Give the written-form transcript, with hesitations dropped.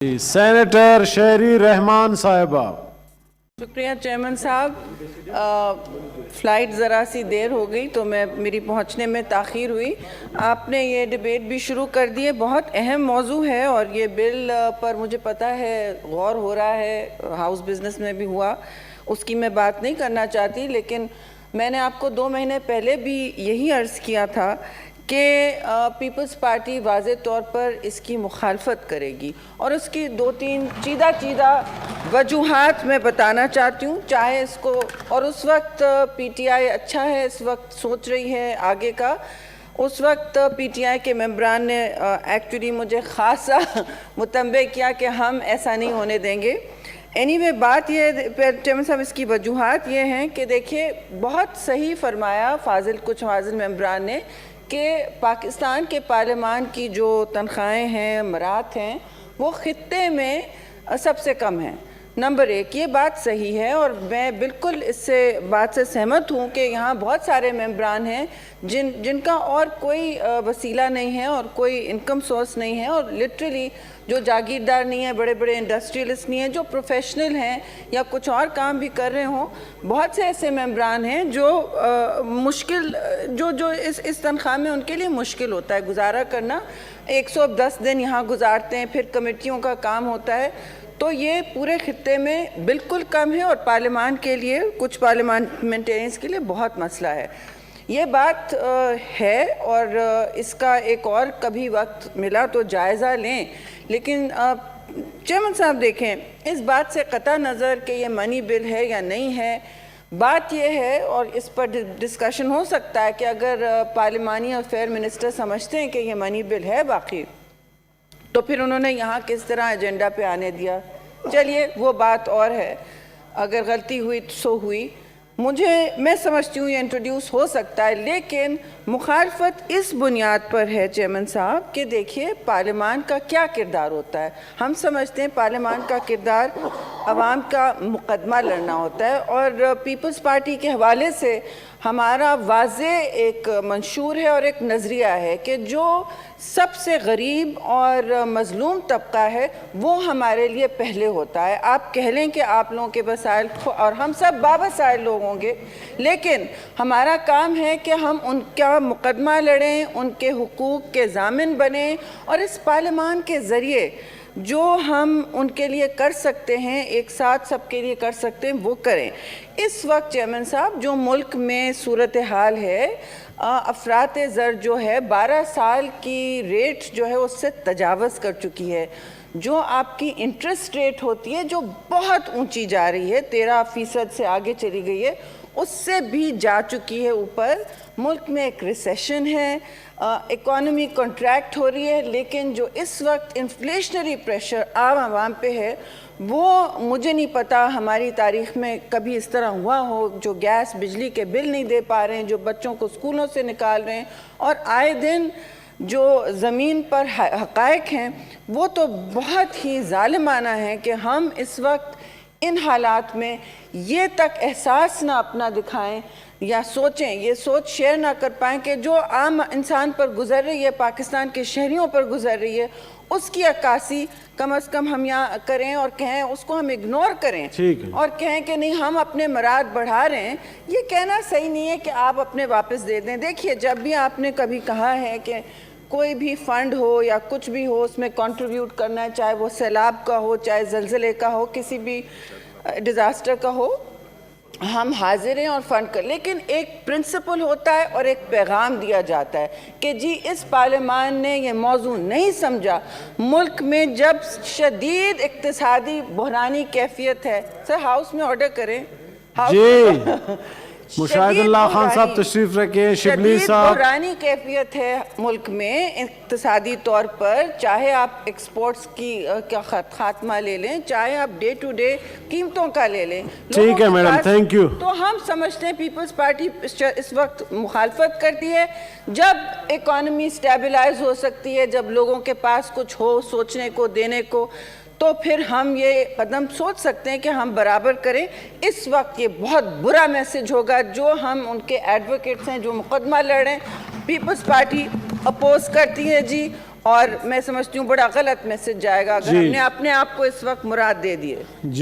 Senator شہری رحمان صاحبہ. شکریہ چیئرمین صاحب. فلائٹ ذرا سی دیر ہو گئی تو میری پہنچنے میں تاخیر ہوئی. آپ نے یہ ڈیبیٹ بھی شروع کر دی ہے. بہت اہم موضوع ہے اور یہ بل پر مجھے پتہ ہے غور ہو رہا ہے, ہاؤس بزنس میں بھی ہوا. اس کی میں بات نہیں کرنا چاہتی, لیکن میں نے آپ کو 2 مہینے پہلے بھی یہی عرض کیا تھا کہ پیپلز پارٹی واضح طور پر اس کی مخالفت کرے گی, اور اس کی 2-3 چیدہ وجوہات میں بتانا چاہتی ہوں. چاہے اس کو, اور اس وقت پی ٹی آئی اچھا ہے, اس وقت سوچ رہی ہے آگے کا. اس وقت پی ٹی آئی کے ممبران نے ایکچولی مجھے خاصا متنبہ کیا کہ ہم ایسا نہیں ہونے دیں گے. اینی بات یہ چیئرمین صاحب, اس کی وجوہات یہ ہیں کہ دیکھیے بہت صحیح فرمایا کچھ فاضل ممبران نے کہ پاکستان کے پارلیمان کی جو تنخواہیں ہیں, امرات ہیں, وہ خطے میں سب سے کم ہیں. نمبر 1, یہ بات صحیح ہے اور میں بالکل اس بات سے سہمت ہوں کہ یہاں بہت سارے ممبران ہیں جن کا اور کوئی وسیلہ نہیں ہے اور کوئی انکم سورس نہیں ہے, اور لٹرلی جو جاگیردار نہیں ہیں, بڑے بڑے انڈسٹریلسٹ نہیں ہیں, جو پروفیشنل ہیں یا کچھ اور کام بھی کر رہے ہوں. بہت سے ایسے ممبران ہیں جو مشکل جو اس تنخواہ میں ان کے لیے مشکل ہوتا ہے گزارا کرنا. 110 دن یہاں گزارتے ہیں, پھر کمیٹیوں کا کام ہوتا ہے. تو یہ پورے خطے میں بالکل کم ہے اور پارلیمان کے لیے, کچھ پارلیمنٹیرینز کے لیے بہت مسئلہ ہے. یہ بات ہے اور اس کا ایک اور کبھی وقت ملا تو جائزہ لیں. لیکن چیئرمین صاحب دیکھیں, اس بات سے قطع نظر کہ یہ منی بل ہے یا نہیں ہے, بات یہ ہے, اور اس پر ڈسکشن ہو سکتا ہے کہ اگر پارلیمانی افیئر منسٹر سمجھتے ہیں کہ یہ منی بل ہے باقی, تو پھر انہوں نے یہاں کس طرح ایجنڈا پہ آنے دیا. چلیے وہ بات اور ہے, اگر غلطی ہوئی سو ہوئی. میں سمجھتی ہوں یہ انٹروڈیوس ہو سکتا ہے, لیکن مخالفت اس بنیاد پر ہے چیئرمین صاحب کہ دیکھیے پارلیمان کا کیا کردار ہوتا ہے. ہم سمجھتے ہیں پارلیمان کا کردار عوام کا مقدمہ لڑنا ہوتا ہے, اور پیپلز پارٹی کے حوالے سے ہمارا واضح ایک منشور ہے اور ایک نظریہ ہے کہ جو سب سے غریب اور مظلوم طبقہ ہے وہ ہمارے لیے پہلے ہوتا ہے. آپ کہہ لیں کہ آپ لوگوں کے وسائل, اور ہم سب باوسائل لوگ ہوں گے, لیکن ہمارا کام ہے کہ ہم ان کا مقدمہ لڑیں, ان کے حقوق کے ضامن بنیں, اور اس پارلیمان کے ذریعے جو ہم ان کے لیے کر سکتے ہیں, ایک ساتھ سب کے لیے کر سکتے ہیں, وہ کریں. اس وقت چیئرمین صاحب جو ملک میں صورتحال ہے, افراط زر جو ہے 12 سال کی ریٹ جو ہے اس سے تجاوز کر چکی ہے. جو آپ کی انٹرسٹ ریٹ ہوتی ہے جو بہت اونچی جا رہی ہے, 13% سے آگے چلی گئی ہے, اس سے بھی جا چکی ہے اوپر. ملک میں ایک ریسیشن ہے, اکانومی کنٹریکٹ ہو رہی ہے, لیکن جو اس وقت انفلیشنری پریشر عوام پہ ہے وہ مجھے نہیں پتا ہماری تاریخ میں کبھی اس طرح ہوا ہو. جو گیس بجلی کے بل نہیں دے پا رہے ہیں, جو بچوں کو اسکولوں سے نکال رہے ہیں, اور آئے دن جو زمین پر حقائق ہیں وہ تو بہت ہی ظالمانہ ہیں کہ ہم اس وقت ان حالات میں یہ تک احساس نہ اپنا دکھائیں یا سوچیں, یہ سوچ شیئر نہ کر پائیں کہ جو عام انسان پر گزر رہی ہے, پاکستان کے شہریوں پر گزر رہی ہے, اس کی عکاسی کم از کم ہم یہاں کریں اور کہیں, اس کو ہم اگنور کریں اور کہیں کہ نہیں ہم اپنے مراد بڑھا رہے ہیں. یہ کہنا صحیح نہیں ہے کہ آپ اپنے واپس دے دیں. دیکھیے جب بھی آپ نے کبھی کہا ہے کہ کوئی بھی فنڈ ہو یا کچھ بھی ہو اس میں کنٹریبیوٹ کرنا ہے, چاہے وہ سیلاب کا ہو, چاہے زلزلے کا ہو, کسی بھی ڈیزاسٹر کا ہو, ہم حاضر ہیں اور فنڈ کر. لیکن ایک پرنسپل ہوتا ہے اور ایک پیغام دیا جاتا ہے کہ جی اس پارلیمان نے یہ موضوع نہیں سمجھا. ملک میں جب شدید اقتصادی بحرانی کیفیت ہے, سر ہاؤس میں آرڈر کریں. مشاہد اللہ خان صاحب تشریف رکھیں. شبلی صاحب, بحرانی کیفیت ہے ملک میں اقتصادی طور پر, چاہے آپ ایکسپورٹس کی خاتمہ لے لیں, چاہے آپ ڈے ٹو ڈے قیمتوں کا لے لیں. ٹھیک ہے میڈم, تھینک یو. تو ہم سمجھتے ہیں پیپلز پارٹی اس وقت مخالفت کرتی ہے جب اکانومی سٹیبلائز ہو سکتی ہے, جب لوگوں کے پاس کچھ ہو سوچنے کو, دینے کو, تو پھر ہم یہ قدم سوچ سکتے ہیں کہ ہم برابر کریں. اس وقت یہ بہت برا میسج ہوگا جو ہم ان کے ایڈوکیٹس ہیں جو مقدمہ لڑ رہے ہیں. پیپلز پارٹی اپوز کرتی ہے جی, اور میں سمجھتی ہوں بڑا غلط میسج جائے گا اگر جی۔ ہم نے اپنے آپ کو اس وقت مراد دے دیے.